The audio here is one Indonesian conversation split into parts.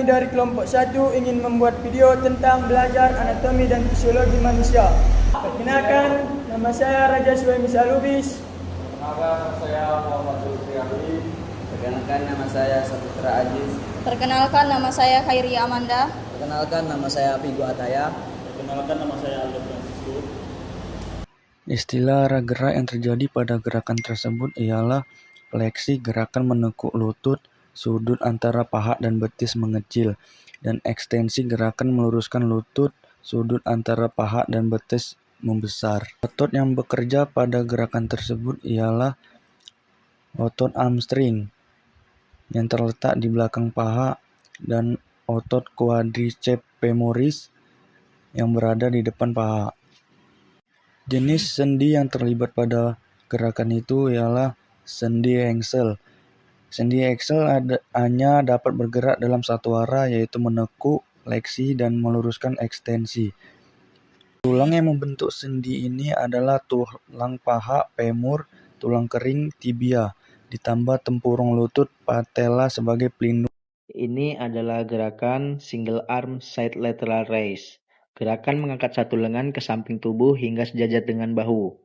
dari kelompok 1 ingin membuat video tentang belajar anatomi dan fisiologi manusia. Perkenalkan, nama saya Raja Suhaimi Salubis. Perkenalkan, saya Muhammad Zulfi Ali. Perkenalkan, nama saya Saputra Aziz. Perkenalkan, nama saya Khairia Amanda. Perkenalkan, nama saya Vigo Ataya. Perkenalkan, nama saya Aldo Francisco. Istilah arah gerak yang terjadi pada gerakan tersebut ialah fleksi, gerakan menekuk lutut, sudut antara paha dan betis mengecil, dan ekstensi, gerakan meluruskan lutut, sudut antara paha dan betis membesar. Otot yang bekerja pada gerakan tersebut ialah otot hamstring yang terletak di belakang paha dan otot quadriceps femoris yang berada di depan paha. Jenis sendi yang terlibat pada gerakan itu ialah sendi engsel. Sendi engsel hanya dapat bergerak dalam satu arah, yaitu menekuk, fleksi, dan meluruskan ekstensi. Tulang yang membentuk sendi ini adalah tulang paha, femur, tulang kering, tibia, ditambah tempurung lutut, patella sebagai pelindung. Ini adalah gerakan single arm side lateral raise. Gerakan mengangkat satu lengan ke samping tubuh hingga sejajar dengan bahu,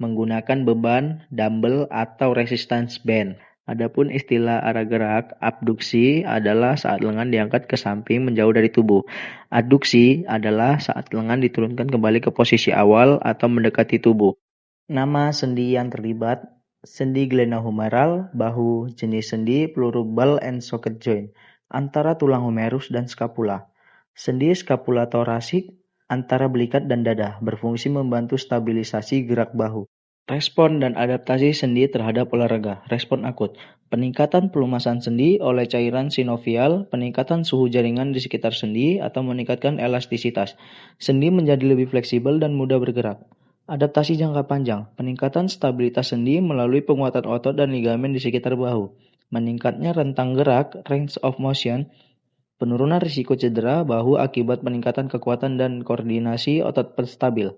menggunakan beban, dumbbell, atau resistance band. Adapun istilah arah gerak, abduksi adalah saat lengan diangkat ke samping menjauh dari tubuh. Adduksi adalah saat lengan diturunkan kembali ke posisi awal atau mendekati tubuh. Nama sendi yang terlibat: sendi glenohumeral, bahu, jenis sendi peluru ball and socket joint, antara tulang humerus dan skapula. Sendi skapula torasik, antara belikat dan dada, berfungsi membantu stabilisasi gerak bahu. Respon dan adaptasi sendi terhadap olahraga. Respon akut: peningkatan pelumasan sendi oleh cairan sinovial, peningkatan suhu jaringan di sekitar sendi, atau meningkatkan elastisitas. Sendi menjadi lebih fleksibel dan mudah bergerak. Adaptasi jangka panjang: peningkatan stabilitas sendi melalui penguatan otot dan ligamen di sekitar bahu, meningkatnya rentang gerak (range of motion), penurunan risiko cedera bahu akibat peningkatan kekuatan dan koordinasi otot stabil.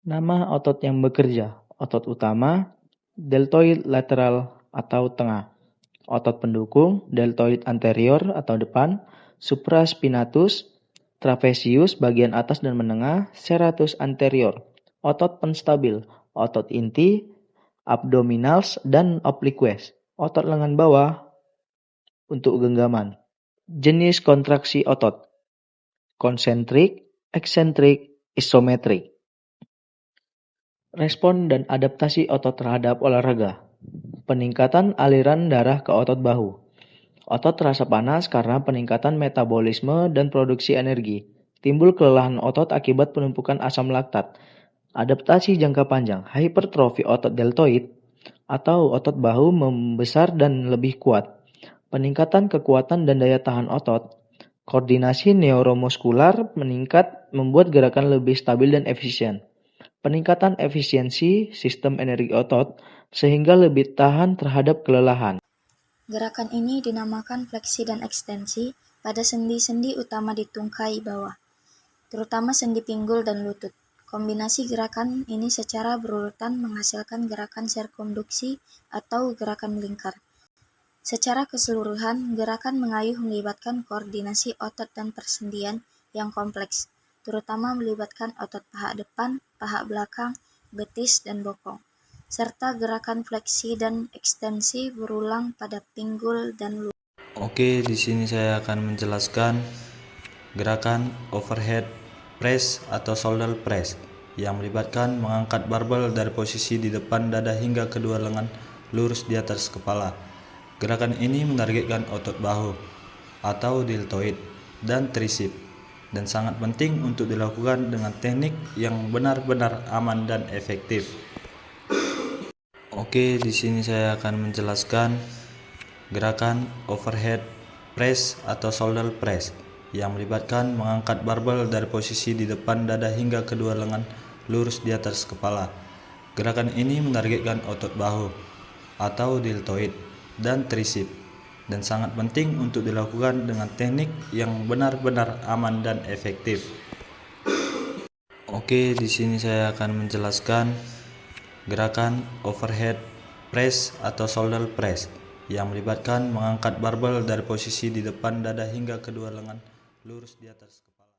Nama otot yang bekerja: otot utama, deltoid lateral atau tengah. Otot pendukung, deltoid anterior atau depan, supraspinatus, trapezius bagian atas dan menengah, serratus anterior. Otot penstabil, otot inti, abdominals, dan obliques. Otot lengan bawah untuk genggaman. Jenis kontraksi otot: konsentrik, eksentrik, isometrik. Respon dan adaptasi otot terhadap olahraga. Peningkatan aliran darah ke otot bahu. Otot terasa panas karena peningkatan metabolisme dan produksi energi. Timbul kelelahan otot akibat penumpukan asam laktat. Adaptasi jangka panjang: hipertrofi otot deltoid atau otot bahu membesar dan lebih kuat. Peningkatan kekuatan dan daya tahan otot. Koordinasi neuromuskular meningkat, membuat gerakan lebih stabil dan efisien. Peningkatan efisiensi sistem energi otot sehingga lebih tahan terhadap kelelahan. Gerakan ini dinamakan fleksi dan ekstensi pada sendi-sendi utama di tungkai bawah, terutama sendi pinggul dan lutut. Kombinasi gerakan ini secara berurutan menghasilkan gerakan sirkumduksi atau gerakan melingkar. Secara keseluruhan, gerakan mengayuh melibatkan koordinasi otot dan persendian yang kompleks, terutama melibatkan otot paha depan, paha belakang, betis, dan bokong, serta gerakan fleksi dan ekstensi berulang pada pinggul dan lutut. Oke, di sini saya akan menjelaskan gerakan overhead press atau shoulder press yang melibatkan mengangkat barbel dari posisi di depan dada hingga kedua lengan lurus di atas kepala. Gerakan ini menargetkan otot bahu atau deltoid dan tricep dan sangat penting untuk dilakukan dengan teknik yang benar-benar aman dan efektif. Oke, di sini saya akan menjelaskan gerakan overhead press atau shoulder press yang melibatkan mengangkat barbel dari posisi di depan dada hingga kedua lengan lurus di atas kepala. Gerakan ini menargetkan otot bahu atau deltoid dan tricep dan sangat penting untuk dilakukan dengan teknik yang benar-benar aman dan efektif. Oke, di sini saya akan menjelaskan gerakan overhead press atau shoulder press yang melibatkan mengangkat barbel dari posisi di depan dada hingga kedua lengan lurus di atas kepala.